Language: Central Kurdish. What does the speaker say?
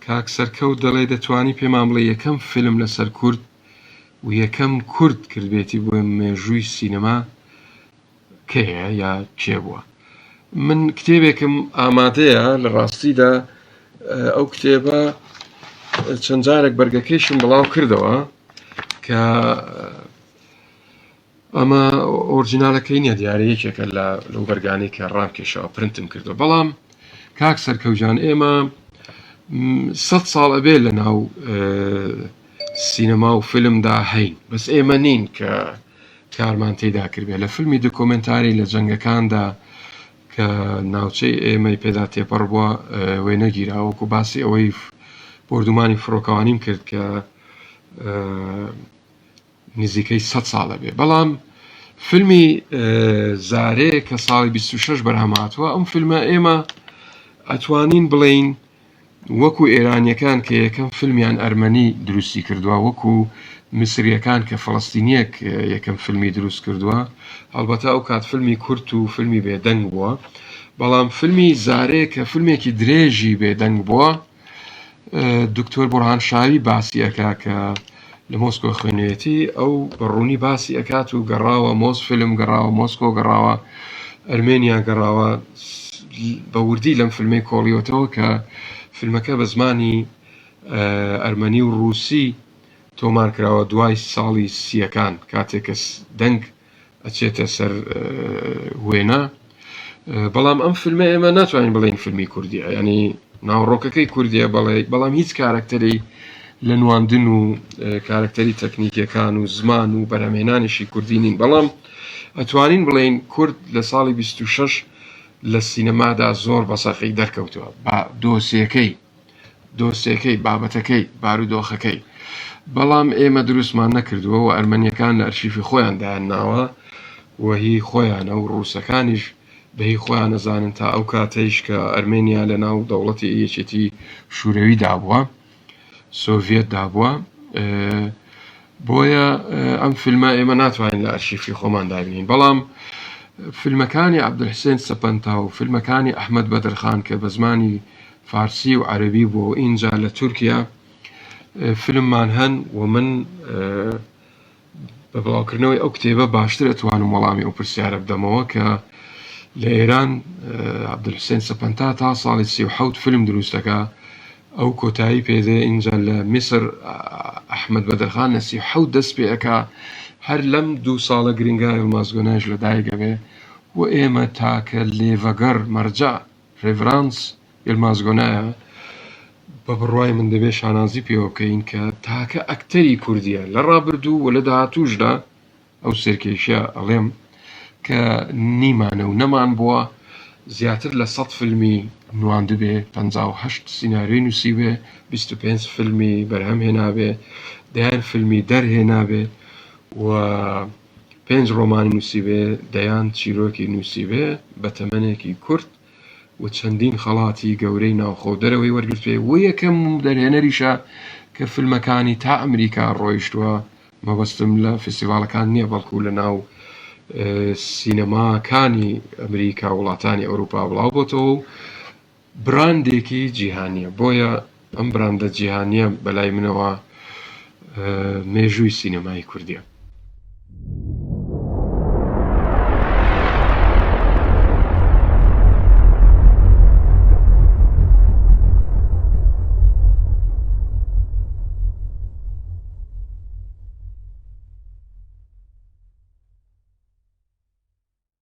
کاک سەرکەوت دەڵێ دەتوانی پێمان بڵێ یەکەم فیلم لەسەر کورد و یەکەم کورد کردبێتی بۆ مێژووی سینەما کێیە یا کێ بووە؟ من کتێبێکم ئامادەیە لە ڕاستیدا ئەو کتێبە چەند جارێک بەرگەکەیشم بڵاو کردەوە کە ئەمە ئۆرجینالەکەی نییە دیارەیەکێکە لەو بەرگانەی کە ڕامکێشەوە پرنتم کردو. بەڵام کاک سەرکەوجان ئێمە 100 ساڵ ئەبێ لە ناو سینەما و فیلمدا هەین، بەس ئێمە نین کە کارمان تێدا کردبێ. لە فیلمی دۆکۆمنتاری لە جەنگەکاندا کە ناوچەی ئێمەی پێدا تێپەڕ بووە وێ نەگیراوەکو باسی ئەوەی بردومانی فڕۆکەوانیم کرد کە نزیکەی 100 ساڵە بێ. بەڵام فیلمی زارێ کە ساڵی 26 بەرهەمهاتووە، ئەم فیلمە ئێمە ئەتوانین بڵین وەکو ئێرانیەکان کە یەکەم فیلمیان ئەرمەنی دروستی کردووە، وەکو میسریەکان کە فەڵەستینیەک یەکەم فیلمی دروست کردووە. هەڵبەتە ئەو کات فیلمی کورت و فیلمی بێدەنگ بووە، بەڵام فیلمی زارێ کە فیلمێکی درێژی بێدەنگ بووە، دکتۆر بورهانشاوی باسی ئەکا کە لە مۆسکۆ خوێنێتی، ئەو بەڕوونی باسی ئەکات و گەڕاوە مۆس فیلم گەڕاوە مۆسکۆ گەڕاوە ئەرمێنیا گەڕاوە بە وردی لەم فیلمەی کۆڵیۆتەوە کە فیلمەکە بە زمانی ئەرمەنی و ڕووسی تۆمار کراوە دوای ساڵی 30ەکان کاتێک کە دەنگ ئەچێتە سەر وێنە. بەڵام ئەم فیلمە ئێمە ناتوانین بڵین فیلمی کوردیە، ینی ناوڕۆکەکەی کوردیە بەڵام هیچ کارکتەری لە نواندن و کارکتەری تەکنیکیەکان و زمان و بەرهەمهێنانیشی کوردی نین. بەڵام ئەتوانین بڵین کورد لە ساڵی 26 لە سینەمادا زۆر بەسەقی دەرکەوتووە، دۆسیەکەی بابەتەکەی بارودۆخەکەی. بەڵام ئێمە دروستمان نەکردووە و ئەرمەنیەکان لە ئەرشیفی خۆیان دایانناوە و هی خۆیانە و ڕووسەکانیش بەهی خۆیان نەزانن تا ئەو کاتەیش کە ئەرمێنیا لە ناو دەوڵەتی یەکێتی شوورەوی دابووە، سۆڤێت دابووە. بۆیە ئەم فیلمە ئێمە ناتوانین لە ئەرشیفی خۆمان دابینین. بەڵام فیلمەکانی عەبدولحسێن سەپەنتا و فیلمەکانی ئەحمەد بەدرخان کە بە زمانی فارسی و عەرەبی بوو ئینجا لە تورکیا فیلممان هەن و من بە بڵاوکردنەوەی ئەو کتێبە باشتر ئەتوانم وەڵامی ئەو پرسیارە بدەمەوە کە لە ئێران عەبدولحسێن سەپەنتا تا ساڵی 37 فیلم دروست دەکا، ئەو کۆتایی پێدێ ئینجا لە میسر ئەحمەد بەدرخان لە 37 دەست پێ ئەکا، هەر لەم 2 ساڵە گرنگای ئەلمازگۆناژ لەدایکەبێ و ئێمە تاکە لێڤەگەر مەرجە ڕێڤرانس ئێلمازگۆنایە بە بڕوای من دەبێ شانازی پێوە بکەین کە تاکە ئەکتەری کوردیە لە ڕابردوو و لە داهاتووشدا ئەو سەرکێشیە ئەڵێم کە نیمانە و نەمان بووە زیاتر لە 100 فیلمی نواندبێ، 58 سیناریۆی نووسیبێ، 25 فیلمی بەرهەم هێنابێ، دەیان فیلمی دەرهێنابێ و 5 ڕۆمانی نووسیبێ، دەیان چیرۆکی نووسیبێ بە تەمەنێکی کورت و چەندین خەڵاتی گەورەی ناوخۆ دەرەوەی وەرگرتوێ و یەکەم دەرهێنەریشە کە فیلمەکانی تا ئەمریکا ڕۆیشتووە. مەبەستم لە فستیڤالەکان نییە بەڵکو لە ناو سینەماکانی ئەمریکا وڵاتانی ئەوروپا بڵاو بۆتەوە و براندێکی جیهانیە. بۆیە ئەم براندە جیهانیە بەلای منەوە مێژووی سینەمای کوردیە.